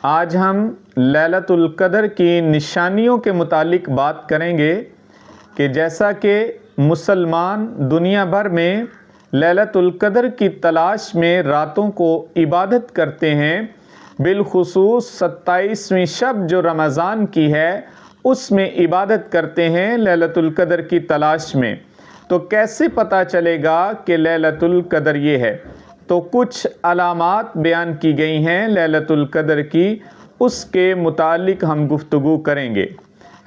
آج ہم لیلۃ القدر کی نشانیوں کے متعلق بات کریں گے کہ جیسا کہ مسلمان دنیا بھر میں لیلۃ القدر کی تلاش میں راتوں کو عبادت کرتے ہیں، بالخصوص 27ویں شب جو رمضان کی ہے اس میں عبادت کرتے ہیں لیلۃ القدر کی تلاش میں، تو کیسے پتہ چلے گا کہ لیلۃ القدر یہ ہے؟ تو کچھ علامات بیان کی گئی ہیں لیلۃ القدر کی، اس کے متعلق ہم گفتگو کریں گے۔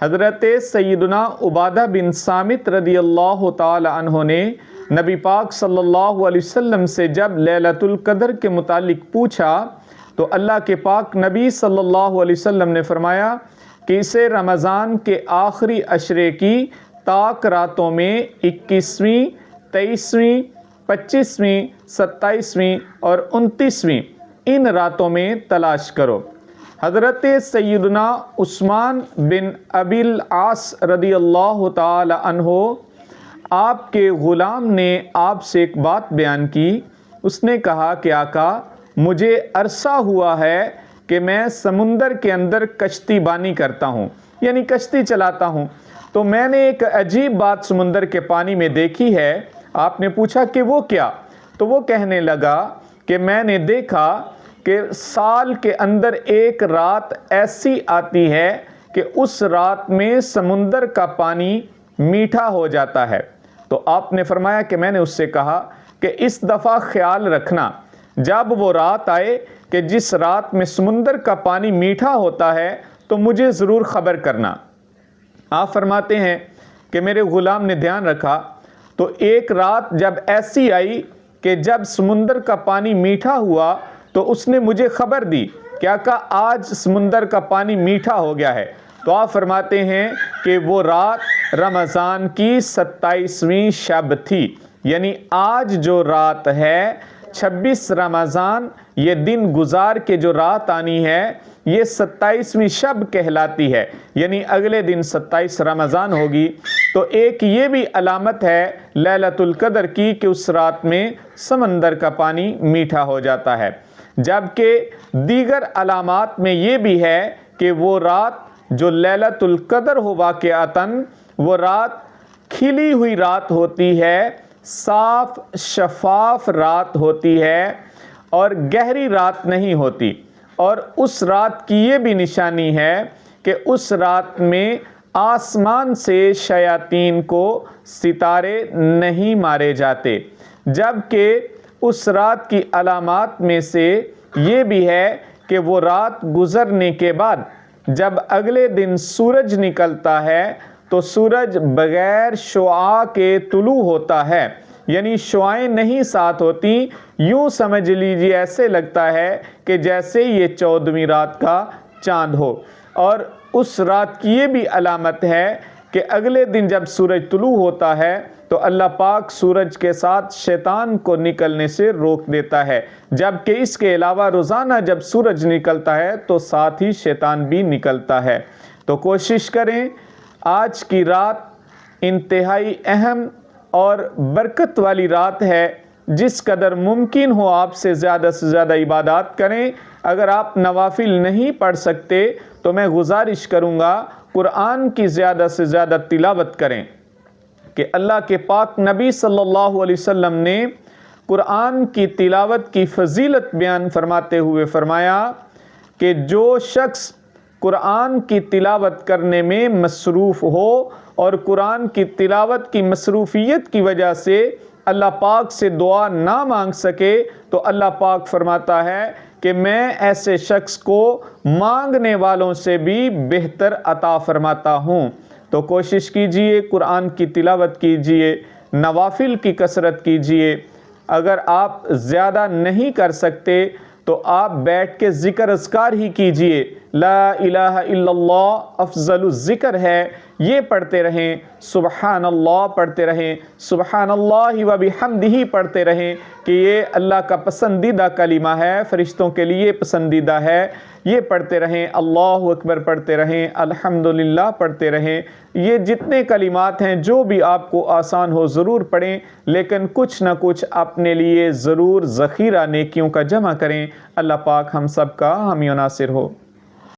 حضرت سیدنا عبادہ بن صامت رضی اللہ تعالی عنہ نے نبی پاک صلی اللہ علیہ وسلم سے جب لیلۃ القدر کے متعلق پوچھا تو اللہ کے پاک نبی صلی اللہ علیہ وسلم نے فرمایا کہ اسے رمضان کے آخری عشرے کی طاق راتوں میں 21ویں، 23ویں، 25ویں، 27ویں اور 29ویں ان راتوں میں تلاش کرو۔ حضرت سیدنا عثمان بن ابی العاص رضی اللہ تعالی عنہ آپ کے غلام نے آپ سے ایک بات بیان کی۔ اس نے کہا کہ آقا، مجھے عرصہ ہوا ہے کہ میں سمندر کے اندر کشتی بانی کرتا ہوں، یعنی کشتی چلاتا ہوں، تو میں نے ایک عجیب بات سمندر کے پانی میں دیکھی ہے۔ آپ نے پوچھا کہ وہ کیا؟ تو وہ کہنے لگا کہ میں نے دیکھا کہ سال کے اندر ایک رات ایسی آتی ہے کہ اس رات میں سمندر کا پانی میٹھا ہو جاتا ہے۔ تو آپ نے فرمایا کہ میں نے اس سے کہا کہ اس دفعہ خیال رکھنا، جب وہ رات آئے کہ جس رات میں سمندر کا پانی میٹھا ہوتا ہے تو مجھے ضرور خبر کرنا۔ آپ فرماتے ہیں کہ میرے غلام نے دھیان رکھا، تو ایک رات جب ایسی آئی کہ جب سمندر کا پانی میٹھا ہوا تو اس نے مجھے خبر دی کہ آقا آج سمندر کا پانی میٹھا ہو گیا ہے۔ تو آپ فرماتے ہیں کہ وہ رات رمضان کی 27ویں شب تھی، یعنی آج جو رات ہے 26 رمضان، یہ دن گزار کے جو رات آنی ہے یہ 27ویں شب کہلاتی ہے، یعنی اگلے دن 27 رمضان ہوگی۔ تو ایک یہ بھی علامت ہے لیلۃ القدر کی کہ اس رات میں سمندر کا پانی میٹھا ہو جاتا ہے، جبکہ دیگر علامات میں یہ بھی ہے کہ وہ رات جو لیلۃ القدر ہو واقعتاً وہ رات کھلی ہوئی رات ہوتی ہے، صاف شفاف رات ہوتی ہے اور گہری رات نہیں ہوتی۔ اور اس رات کی یہ بھی نشانی ہے کہ اس رات میں آسمان سے شیاطین کو ستارے نہیں مارے جاتے، جبکہ اس رات کی علامات میں سے یہ بھی ہے کہ وہ رات گزرنے کے بعد جب اگلے دن سورج نکلتا ہے تو سورج بغیر شعاع کے طلوع ہوتا ہے، یعنی شعائیں نہیں ساتھ ہوتی، یوں سمجھ لیجیے ایسے لگتا ہے کہ جیسے یہ 14ویں رات کا چاند ہو۔ اور اس رات کی یہ بھی علامت ہے کہ اگلے دن جب سورج طلوع ہوتا ہے تو اللہ پاک سورج کے ساتھ شیطان کو نکلنے سے روک دیتا ہے، جبکہ اس کے علاوہ روزانہ جب سورج نکلتا ہے تو ساتھ ہی شیطان بھی نکلتا ہے۔ تو کوشش کریں، آج کی رات انتہائی اہم اور برکت والی رات ہے، جس قدر ممکن ہو آپ سے زیادہ عبادات کریں۔ اگر آپ نوافل نہیں پڑھ سکتے تو میں گزارش کروں گا قرآن کی زیادہ سے زیادہ تلاوت کریں، کہ اللہ کے پاک نبی صلی اللہ علیہ وسلم نے قرآن کی تلاوت کی فضیلت بیان فرماتے ہوئے فرمایا کہ جو شخص قرآن کی تلاوت کرنے میں مصروف ہو اور قرآن کی تلاوت کی مصروفیت کی وجہ سے اللہ پاک سے دعا نہ مانگ سکے تو اللہ پاک فرماتا ہے کہ میں ایسے شخص کو مانگنے والوں سے بھی بہتر عطا فرماتا ہوں۔ تو کوشش کیجئے، قرآن کی تلاوت کیجئے، نوافل کی کثرت کیجئے۔ اگر آپ زیادہ نہیں کر سکتے تو آپ بیٹھ کے ذکر اذکار ہی کیجئے، لا الہ الا اللہ افضل الذکر ہے، یہ پڑھتے رہیں، سبحان اللہ پڑھتے رہیں، سبحان اللہ و بحمدہ پڑھتے رہیں، کہ یہ اللہ کا پسندیدہ کلمہ ہے، فرشتوں کے لیے پسندیدہ ہے، یہ پڑھتے رہیں، اللہ اکبر پڑھتے رہیں، الحمدللہ پڑھتے رہیں۔ یہ جتنے کلمات ہیں جو بھی آپ کو آسان ہو ضرور پڑھیں، لیکن کچھ نہ کچھ اپنے لیے ضرور ذخیرہ نیکیوں کا جمع کریں۔ اللہ پاک ہم سب کا حامی و ناصر ہو۔